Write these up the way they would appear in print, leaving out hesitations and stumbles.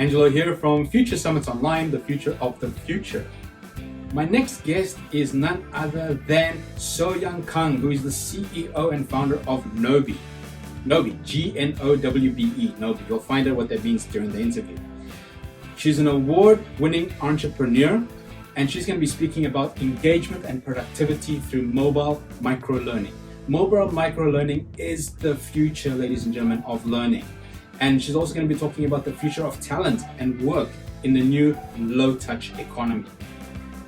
Angelo here from Future Summits Online, the future of the future. My next guest is none other than Kang, who is the CEO and founder of Gnowbe. Gnowbe, G-N-O-W-B-E, Gnowbe. You'll find out what that means during the interview. She's an award-winning entrepreneur, and she's going to be speaking about engagement and productivity through mobile microlearning. Mobile microlearning is the future, ladies and gentlemen, of learning. And she's also going to be talking about the future of talent and work in the new low-touch economy.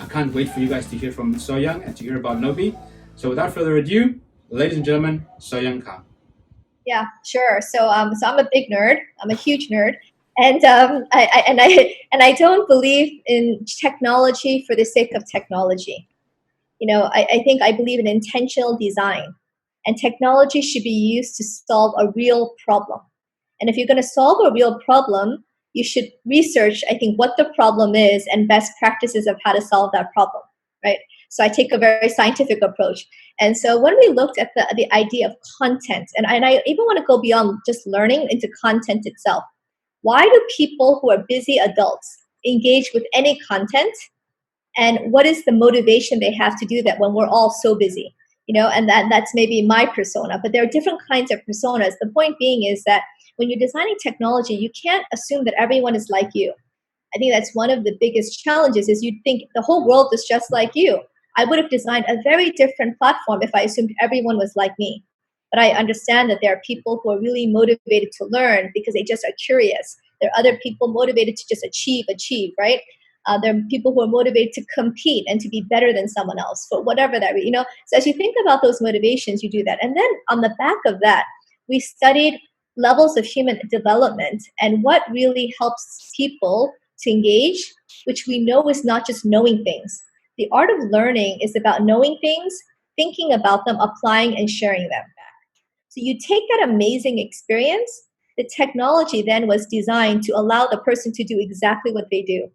I can't wait for you guys to hear from So-Young and to hear about Gnowbe. So without further ado, ladies and gentlemen, Kang. Yeah, sure. So I'm a big nerd. I'm a huge nerd, and I don't believe in technology for the sake of technology. I think I believe in intentional design, and technology should be used to solve a real problem. And if you're going to solve a real problem, you should research, I think, what the problem is and best practices of how to solve that problem, right? So I take a very scientific approach. And so when we looked at the idea of content, and I even want to go beyond just learning into content itself. Why do people who are busy adults engage with any content? And what is the motivation they have to do that when we're all so busy? And that's maybe my persona, but there are different kinds of personas. The point being is that when you're designing technology, you can't assume that everyone is like you. I think that's one of the biggest challenges is you think the whole world is just like you. I would have designed a very different platform if I assumed everyone was like me. But I understand that there are people who are really motivated to learn because they just are curious. There are other people motivated to just achieve, right? There are people who are motivated to compete and to be better than someone else for whatever that, So as you think about those motivations, you do that. And then on the back of that, we studied levels of human development and what really helps people to engage, which we know is not just knowing things. The art of learning is about knowing things, thinking about them, applying, and sharing them back. So you take that amazing experience. The technology then was designed to allow the person to do exactly what they do,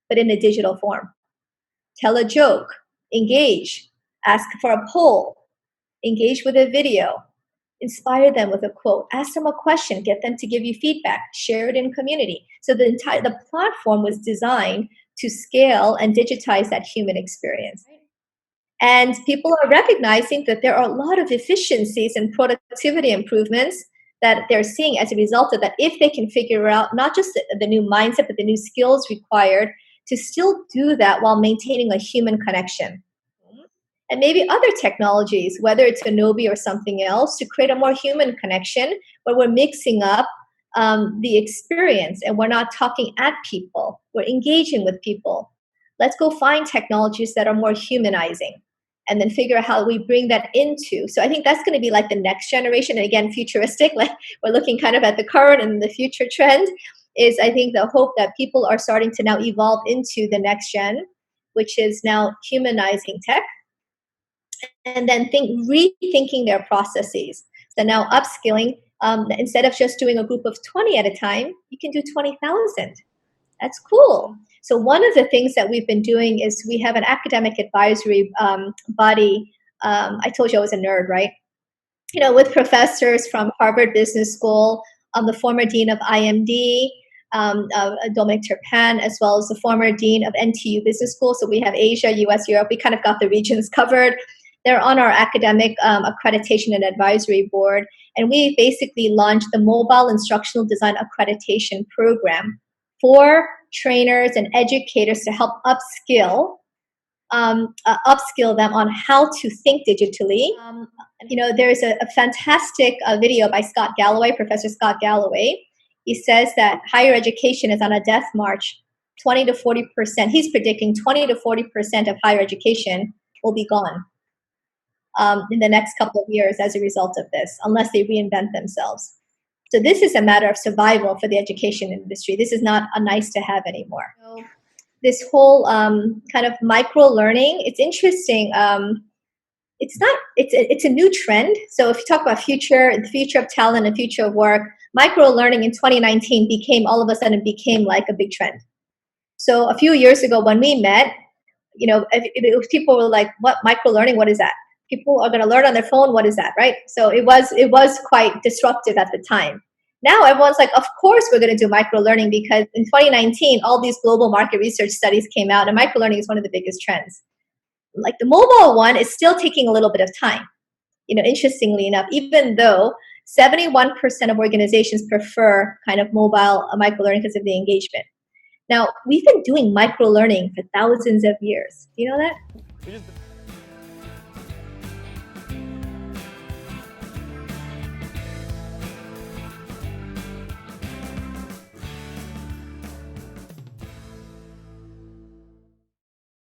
but in a digital form. Tell a joke, engage, ask for a poll, engage with a video, inspire them with a quote, ask them a question, get them to give you feedback, share it in community. So the platform was designed to scale and digitize that human experience. And people are recognizing that there are a lot of efficiencies and productivity improvements that they're seeing as a result of that if they can figure out not just the new mindset, but the new skills required to still do that while maintaining a human connection. And maybe other technologies, whether it's Gnowbe or something else, to create a more human connection where we're mixing up the experience and we're not talking at people, we're engaging with people. Let's go find technologies that are more humanizing and then figure out how we bring that into. So I think that's going to be like the next generation. And again, futuristic, like we're looking kind of at the current and the future trend is I think the hope that people are starting to now evolve into the next gen, which is now humanizing tech. And then rethinking their processes. So now upskilling, instead of just doing a group of 20 at a time, you can do 20,000. That's cool. So one of the things that we've been doing is we have an academic advisory body. I told you I was a nerd, right? With professors from Harvard Business School, the former dean of IMD, Dominic Turpin, as well as the former dean of NTU Business School. So we have Asia, US, Europe. We kind of got the regions covered. They're on our academic accreditation and advisory board. And we basically launched the Mobile Instructional Design Accreditation Program for trainers and educators to help upskill them on how to think digitally. There's a fantastic video by Professor Scott Galloway. He says that higher education is on a death march. 20 to 40%. He's predicting 20 to 40% of higher education will be gone in the next couple of years as a result of this, unless they reinvent themselves. So this is a matter of survival for the education industry. This is not a nice to have anymore. So this whole kind of micro learning, it's interesting. It's a new trend. So if you talk about the future of talent and future of work, micro learning in 2019 all of a sudden became like a big trend. So a few years ago when we met, people were like, what micro learning? What is that? People are going to learn on their phone. What is that, right? So it was quite disruptive at the time. Now everyone's like, of course we're going to do microlearning, because in 2019, all these global market research studies came out, and microlearning is one of the biggest trends. Like the mobile one is still taking a little bit of time. Interestingly enough, even though 71% of organizations prefer kind of mobile microlearning because of the engagement. Now, we've been doing microlearning for thousands of years. Do you know that?